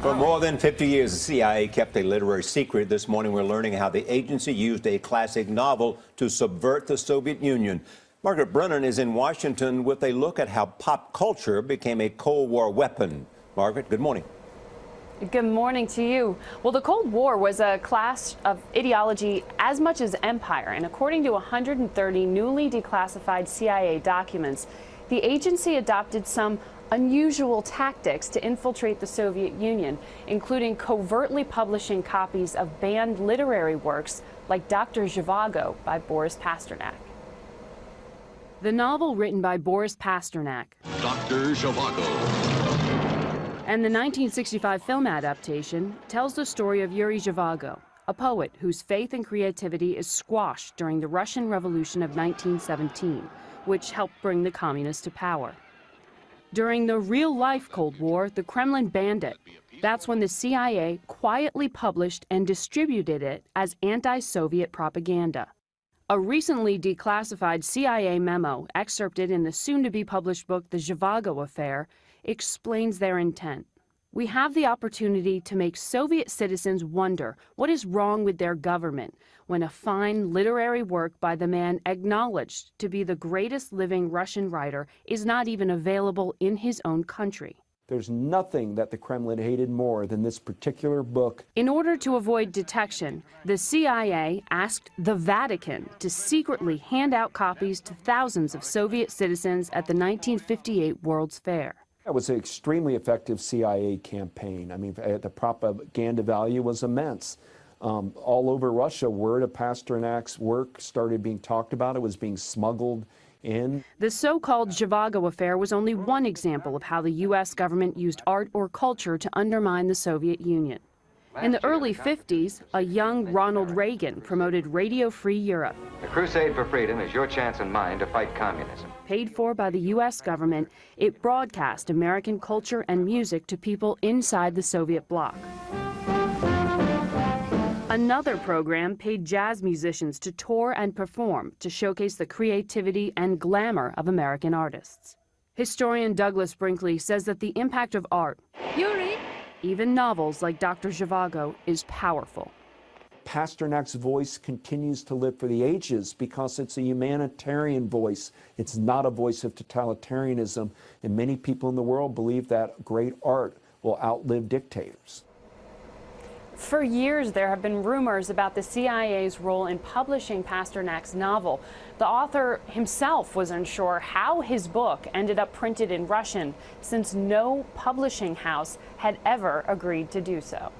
For more than 50 years, the CIA kept a literary secret. This morning, we're learning how the agency used a classic novel to subvert the Soviet Union. Margaret Brennan is in Washington with a look at how pop culture became a Cold War weapon. Margaret, good morning. Good morning to you. Well, the Cold War was a clash of ideology as much as empire, and according to 130 newly declassified CIA documents, the agency adopted some unusual tactics to infiltrate the Soviet Union, including covertly publishing copies of banned literary works like Dr. Zhivago by Boris Pasternak. The novel written by Boris Pasternak, Dr. Zhivago, and the 1965 film adaptation tells the story of Yuri Zhivago, a poet whose faith and creativity is squashed during the Russian Revolution of 1917, which helped bring the communists to power. During the real-life Cold War, the Kremlin Bandit, that's when the CIA quietly published and distributed it as anti-Soviet propaganda. A recently declassified CIA memo excerpted in the soon-to-be-published book The Zhivago Affair explains their intent. We have the opportunity to make Soviet citizens wonder what is wrong with their government when a fine literary work by the man acknowledged to be the greatest living Russian writer is not even available in his own country. There's nothing that the Kremlin hated more than this particular book. In order to avoid detection, the CIA asked the Vatican to secretly hand out copies to thousands of Soviet citizens at the 1958 World's Fair. It was an extremely effective CIA campaign. I mean, the propaganda value was immense. All over Russia, word of Pasternak's work started being talked about. It was being smuggled in. The so-called Zhivago Affair was only one example of how the U.S. government used art or culture to undermine the Soviet Union. In the early 50s, a young Ronald Reagan promoted Radio Free Europe. The crusade for freedom is your chance and mine to fight communism. Paid for by the U.S. government, it broadcast American culture and music to people inside the Soviet bloc. Another program paid jazz musicians to tour and perform to showcase the creativity and glamour of American artists. Historian Douglas Brinkley says that the impact of art, even novels like Dr. Zhivago, is powerful. Pasternak's voice continues to live for the ages because it's a humanitarian voice. It's not a voice of totalitarianism, and many people in the world believe that great art will outlive dictators. For years, there have been rumors about the CIA's role in publishing Pasternak's novel. The author himself was unsure how his book ended up printed in Russian, since no publishing house had ever agreed to do so.